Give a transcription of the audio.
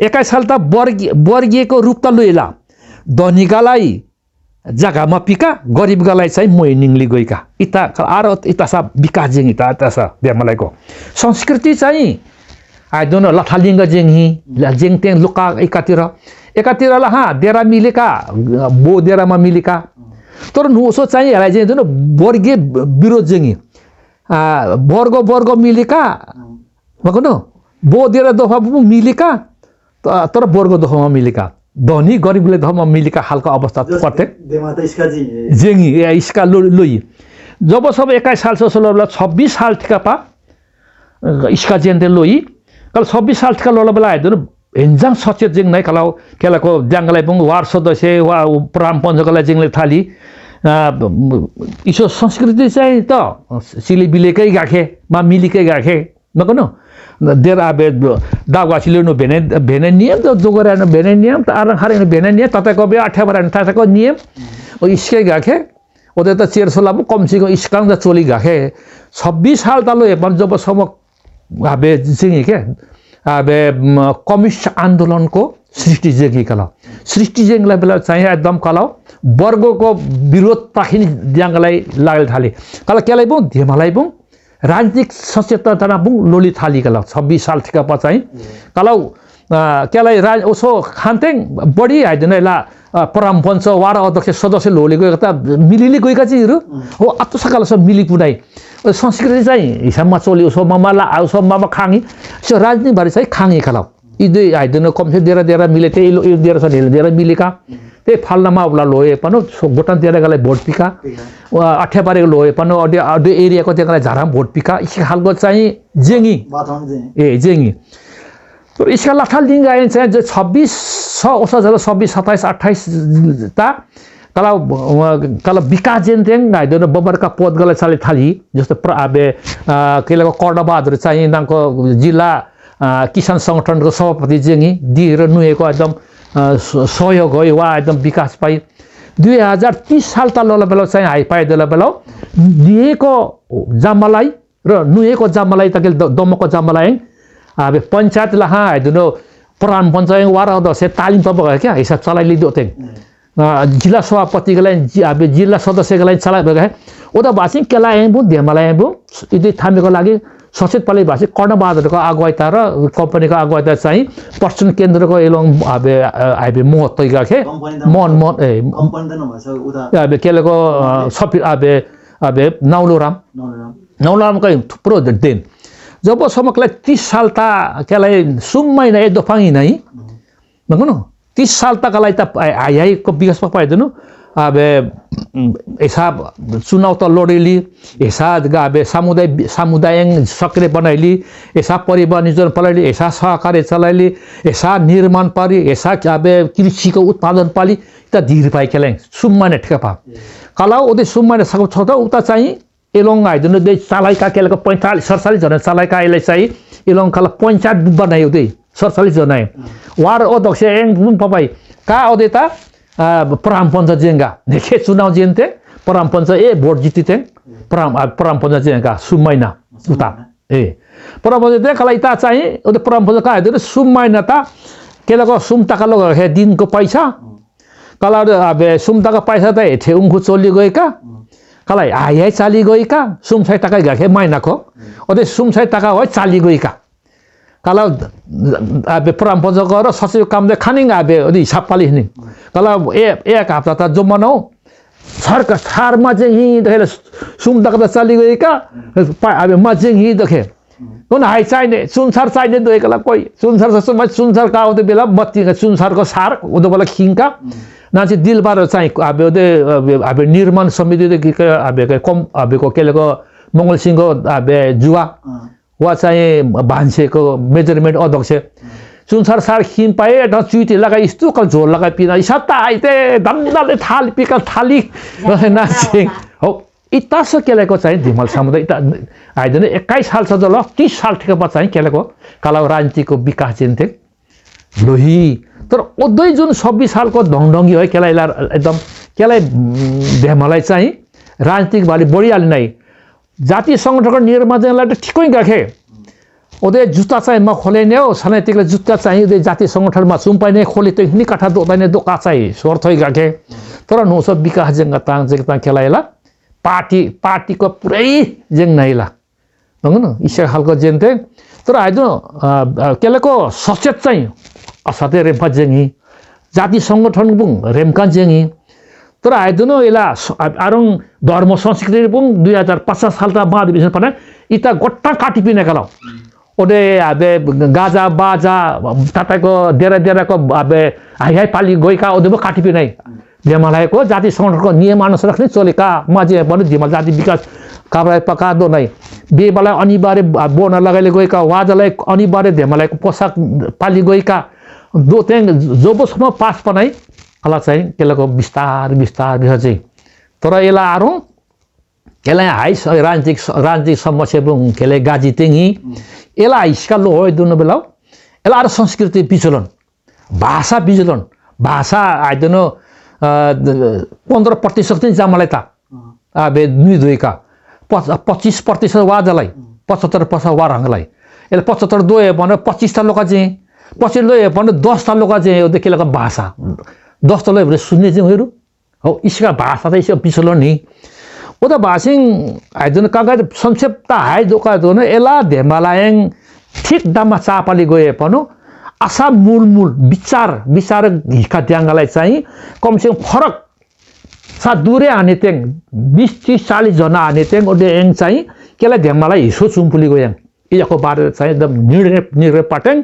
21 साल त वर्गीयको रूप त लैला धनीकालाई जग्गामा पिका गरिबकालाई चाहिँ मोइनिङले गएका इता आरो इतासा विकास जिङ इता तसा देमलाइको संस्कृति चाहिँ आइदोन लथालिङ्ग जिङही जिङतेङ लुका एकातिर ला हा देरा मिलेका बो देरामा मिलेका तर नुसो चाहिँ हेला चाहिँ जुन वर्गीय विरोध जिङी वर्ग मिलेका भगनो बो देरा दफा मिलेका तर वर्ग दफामा मिलेका धनी गरिबले दफामा मिलेका खालको अवस्था प्रत्येक जेङी इसका लोई जब सब 21 साल से 26 साल ठिका पा इसका जेन्ते लोई कल 26 साल ठिका लोला बेला आइदो हेन्जाङ सचेत जिङ नै कलाउ केलाको ज्याङलाई पनि वार सदस्य वा प्राम पञ्चकलाई जिङले थाली इसो संस्कृति चाहिँ त सिली बिलेकै गाखे मा मिलिकै गाखे नकनो देर आबे दागवासीले नो भेने नियम त जोगरा न भेने नियम त आरन खारे न भेने नियम ततको बे 18 बरा ततको नियम ओ इसकै गाखे ओदे त चेरसोला कमसिको इसकाङ त चोली गाखे 26 साल तलो हेपन जब सम आबे जिङे के आबे कम्युनिस्ट आन्दोलनको सृष्टि जेगी कला सृष्टि जेङलाई बेला चाहिँ एकदम कला वर्गको विरोध ताखिन ज्याङलाई लागल थाले कला केलाई बु धेमलाई बु राजनीतिक सचेतनता बुङ लोली थाली कला 26 साल ठिका पचाइ कला केलाई राज ओसो खान्तेङ बढी आइदिन ला परमपञ्च वार अध्यक्ष सदस्य लोले गएको त मिलिले गएका चाहिँहरु हो अत्तो सकाल सब मिली पुनाइ संस्कृति चाहिँ हिसाबमा चोली ओसो ममाला आउसो ममा खाङी सो राजनीति भरि चाहिँ खाङी कला इदे आइदिन कमसे देरा मिले त्यही देरा छ देरा मिलेका ते फाल्नमा उला लोए पनो गोटन तेरागलाई भोट पिका 18 बारेको लोए पनो अडे एरियाको तेगलाई झाराम भोट पिका इस खालको चाहिँ जेङी जेङी तो इसका लथाल दिन गए चाहिँ 26 ओसा 26 27 28 ता कला विकास जेन्तेङ गाइदो बबरका पद गले चाले थाली जस्तो आबे केलाको कर्णबहादुर चाहिँ नाको जिल्ला किसान संगठनको सभापति जेङी दिएर नुएको एकदम सहयोग हो वा एकदम विकास पाइ 2030 साल त लला बेला चाहिँ हाइ पाइ देला बेला दिएको जामलाई र नुएको जामलाई त दमको जामलाई अब पञ्चायत लहा हैदनो प्रधान पञ्चायत वार अध्यक्ष तालिम त भयो क्या हिसाब चलाइली दोते जिल्ला सभापतिको लागि अब जिल्ला सदस्यको लागि चलाइ भयो ओदा भाषी केलाई बु धेमलाई बु इदि थामेको लागि सचेत पाले भाषी कर्णबहादुरको अगुवाइता र कम्पनीको अगुवाइता चाहिँ पर्यटन केन्द्रको एलोङ आबे महत्त्व गाखे मन कम्पनी त नभछ उता आबे केलेको सपि आबे नौलोराम कै थुप्रो देन जब समकलाई 30 साल ता केलाई सुम महिना ए दोफाङी नै नगनो 30 साल तकलाई त आइ को विकासमा पाइदिनु आबे हिसाब चुनाव त लडेली हिसाब गाबे समुदाय सक्रिय बनाइली हिसाब परिवहन नियोजन पलाइली हिसाब सहकारी चलाइली हिसाब निर्माण पारी हिसाब आबे कृषिको उत्पादन पाली त धीर पाइ केलाई सुम्माने ठिका पा कला ओदे सुम्माने सको छ त उता चाहिँ एलोङ आइदिनु दे चालाइका केलको 47 जना चालाइका एले चाहिँ एलोङ कला पञ्चायत बनायो दे 47 जना वार अध्यक्ष एङ गुन पपाई का ओदेता परम पञ्चायत जेंगा देखे चुनाव जेन्ते परम पञ्चायत ए भोट जितिते परम पञ्चायत जेंगा सुमैना उता परम पञ्चायत कला इता चाहिँ ओदे परम पञ्चायत का आइदिनु सुमैना ता केलको सुमताका लोग हे दिनको पैसा कला आबे सुमताका पैसा त हेठे उङखु चोली गएका कलाई आइ चाली गएका सुमसाई टाका गाखे महिनाको ओदे सुमसाई टाका हो चाली गएका कला आबे परम पञ्चायत र सचिव कामले खानिङ आबे ओदे हिसाब पाली हिनि कला एक हप्ता त जो मनाउ सरकार थारमा चाहिँ हि देखेर सुम टाका त चाली गएका आबे म चाहिँ हि देखे कुन हाइ चाहिने सुनसार चाहिने दोएकला कोही सुनसार का ओदे बेला बत्ती सुनसारको सार ओदे बेला खिङका नाची दिलबार चाहिँ आबे निर्माण समिति के आबे कम आबे को केलेको मंगल सिंहको आबे जुवा वा चाहिँ भान्सेको मेजरमेन्ट अध्यक्ष सुनसार सार खिम पाए ढ चुइटी लगाइ स्तुकल झोल लगाइ पिना सत्ता आइते दन्दाले थाल पिकल थाली नाचे हो इतास केलेको चाहिँ धिमल समुदाय इता आइदिने 21 साल छ ल 30 साल ठिक चाहिँ केलेको कला राजनीतिको विकास चिन्ते लोही तर ओदै जुन 26 सालको ढङढङी हो केलाई एकदम केलाई धेमलाई चाहिँ राजनीतिक बारे बढिहाल्ने नै जातीय संगठनको निर्माणलाई त ठिकै गाखे ओदे जुत्ता चाहिँ म खोलेने हो सनैतिकले जुत्ता चाहिँ ओदे जाति संगठनमा सुम्पाइने खोले त हिनी काठा दोताने दो काचाइ सोर्थै गाके तर नो सब विकास जंग तांग जगता खेलाइला पार्टीको पुरै जेङ नाइला नगन इसे खालको जेन्ते तर आइदो केलेको सचेत चाहिँ असते रेम्पा जेङी जाति संगठन बुङ रेमका जेङी तर आइदो न एला आरङ धर्म संस्कृति बुङ 2050 सालता महाधिवेशन पने इता गोट्टा काटिपिने कलाउ ओदे आबे गाजा बाजा ताताको देराको आबे हाई पाली गइका ओदेबो काटिपिनै देमलायको जाति संगठनको नियम अनुसार नै चलेका माजे पनि दिमा जाति विकास काबलाई पकादो नै बेबलाई अनिवार्य बोन लगाइले गएका वाजलाई अनिवार्य देमलायको पोसाक पाली गएका दो तेङ जोबोसम्म पास पनाइ अला चाहिँ केलाको विस्तार चाहिँ तर एला आरो केला हाई राजनीतिक समस्या बुङ केले गाजी तेङी एला इसका लो होय दुनो बेलाउ एला आरो संस्कृति विचलन भाषा विचलन भाषा आइदनो 15% चाहिँ जामलाई त आबे दुई दुईका 25% वाजलाई 75% वारङलाई एले 75 दोए भने 25 ता लोक चाहिँ 25 लोए भने 10 ता लोक चाहिँ ओ देखेलको भाषा 10 ता लोए भने सुन्ने चाहिँ हेरु हो इसका भाषा त इसो विचलन नि ओदा भाषिङ आइदन कागा संक्षिप्त हाइ दोका दोन एला धेमालायङ ठीक दामा चापाली गए पनो आशा मूल विचार हिका द्याङ्गलाई चाहिँ कमसे कम फरक सा दूरे आने तेङ 20-30-40 जना आने तेङ ओदे एङ चाहिँ केला धेमालाई हिसो चुम्पुली गयङ इको बारे चाहिँ एकदम निर्णय पाटेङ